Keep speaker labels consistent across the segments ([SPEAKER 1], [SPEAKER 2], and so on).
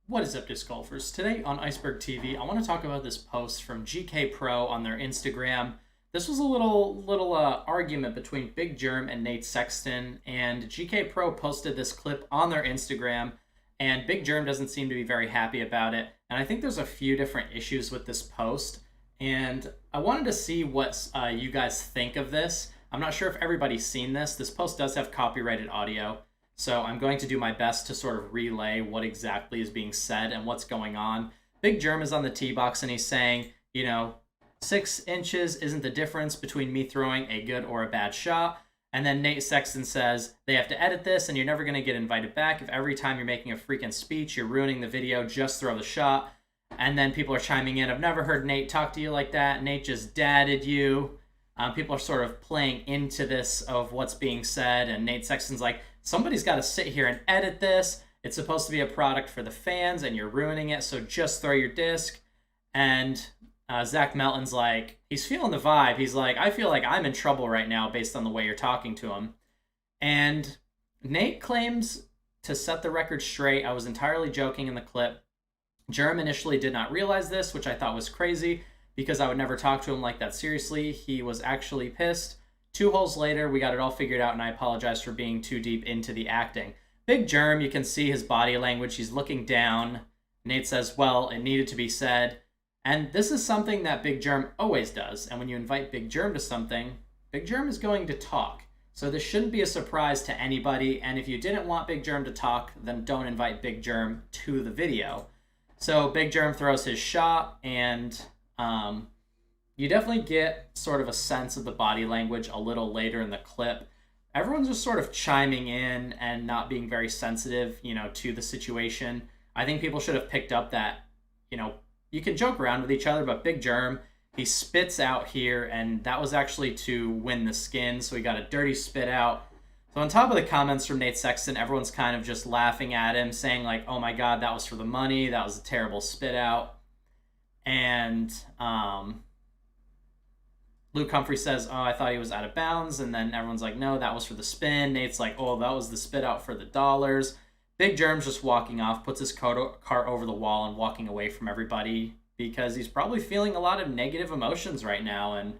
[SPEAKER 1] What is up, disc golfers? Today on Iceberg TV, I want to talk about this post from GK Pro on their Instagram. This was a little argument between Big Jerm and Nate Sexton, and GK Pro posted this clip on their Instagram, and Big Jerm doesn't seem to be very happy about it. And I think there's a few different issues with this post, and I wanted to see what you guys think of this. I'm not sure if everybody's seen this. This post does have copyrighted audio. So I'm going to do my best to sort of relay what exactly is being said and what's going on. Big Jerm is on the tee box and he's saying, 6 inches isn't the difference between me throwing a good or a bad shot. And then Nate Sexton says, they have to edit this and you're never going to get invited back. If every time you're making a freaking speech, you're ruining the video, just throw the shot. And then people are chiming in, I've never heard Nate talk to you like that. Nate just dadded you. People are sort of playing into this of what's being said. And Nate Sexton's like, somebody's got to sit here and edit this. It's supposed to be a product for the fans, and you're ruining it, so just throw your disc. And Zach Melton's like, he's feeling the vibe. He's like, I feel like I'm in trouble right now based on the way you're talking to him. And Nate claims to set the record straight. I was entirely joking in the clip. Jerm initially did not realize this, which I thought was crazy because I would never talk to him like that seriously. He was actually pissed. 2 holes later, we got it all figured out, and I apologize for being too deep into the acting. Big Jerm, you can see his body language. He's looking down. Nate says, well, it needed to be said. And this is something that Big Jerm always does. And when you invite Big Jerm to something, Big Jerm is going to talk. So this shouldn't be a surprise to anybody. And if you didn't want Big Jerm to talk, then don't invite Big Jerm to the video. So Big Jerm throws his shot, and you definitely get sort of a sense of the body language a little later in the clip. Everyone's just sort of chiming in and not being very sensitive, to the situation. I think people should have picked up that, you can joke around with each other, but Big Jerm, he spits out here, and that was actually to win the skin, so he got a dirty spit out. So on top of the comments from Nate Sexton, everyone's kind of just laughing at him, saying like, oh my God, that was for the money, that was a terrible spit out. And Luke Humphrey says, oh, I thought he was out of bounds. And then everyone's like, no, that was for the spin. Nate's like, oh, that was the spit out for the dollars. Big Jerm's just walking off, puts his cart over the wall and walking away from everybody because he's probably feeling a lot of negative emotions right now. And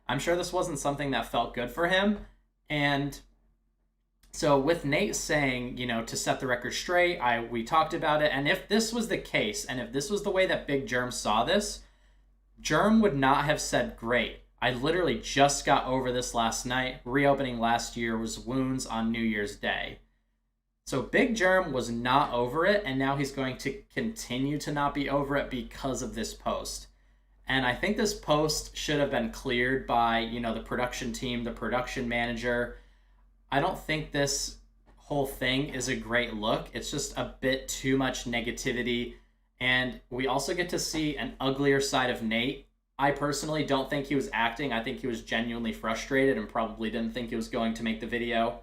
[SPEAKER 1] I'm sure this wasn't something that felt good for him. And so with Nate saying, to set the record straight, we talked about it. And if this was the case, and if this was the way that Big Jerm saw this, Jerm would not have said, great. I literally just got over this last night. Reopening last year was wounds on New Year's Day. So Big Jerm was not over it, and now he's going to continue to not be over it because of this post. And I think this post should have been cleared by, the production team, the production manager. I don't think this whole thing is a great look. It's just a bit too much negativity. And we also get to see an uglier side of Nate. I personally don't think he was acting. I think he was genuinely frustrated and probably didn't think he was going to make the video.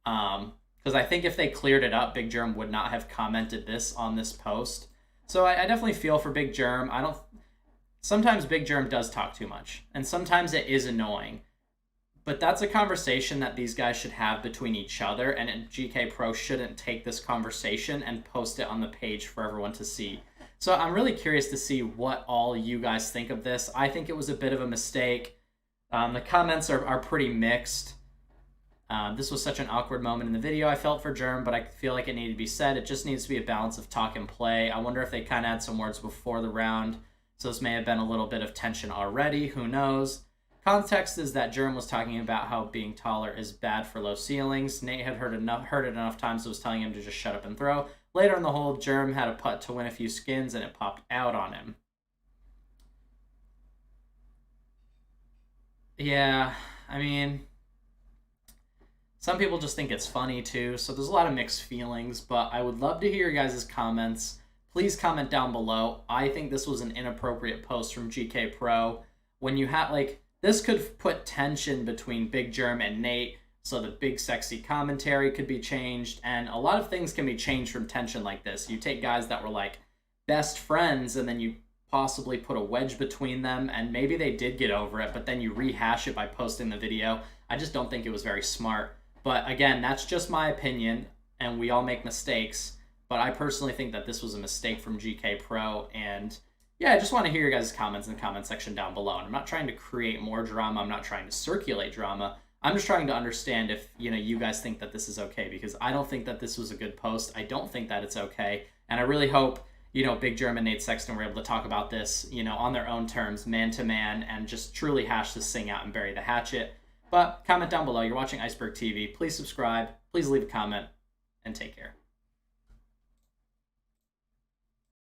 [SPEAKER 1] Because I think if they cleared it up, Big Jerm would not have commented this on this post. So I definitely feel for Big Jerm. Sometimes Big Jerm does talk too much, and sometimes it is annoying. But that's a conversation that these guys should have between each other, and GK Pro shouldn't take this conversation and post it on the page for everyone to see. So I'm really curious to see what all you guys think of this. I think it was a bit of a mistake. The comments are pretty mixed. This was such an awkward moment in the video, I felt, for Jerm, but I feel like it needed to be said. It just needs to be a balance of talk and play. I wonder if they kind of had some words before the round, so this may have been a little bit of tension already. Who knows? Context is that Jerm was talking about how being taller is bad for low ceilings. Nate had heard it enough times, so was telling him to just shut up and throw. Later in the hole, Jerm had a putt to win a few skins, and it popped out on him. Yeah, I mean, some people just think it's funny too, so there's a lot of mixed feelings, but I would love to hear your guys' comments. Please comment down below. I think this was an inappropriate post from GK Pro. When you have, this could put tension between Big Jerm and Nate, so the big sexy commentary could be changed, and a lot of things can be changed from tension like this. You take guys that were best friends, and then you possibly put a wedge between them, and maybe they did get over it, but then you rehash it by posting the video. I just don't think it was very smart. But again, that's just my opinion, and we all make mistakes. But I personally think that this was a mistake from GK Pro. And yeah, I just want to hear your guys' comments in the comment section down below. And I'm not trying to create more drama. I'm not trying to circulate drama. I'm just trying to understand if, you guys think that this is okay, because I don't think that this was a good post. I don't think that it's okay. And I really hope, Big Jerm and Nate Sexton were able to talk about this, on their own terms, man to man, and just truly hash this thing out and bury the hatchet. But comment down below. You're watching Iceberg TV. Please subscribe. Please leave a comment, and take care.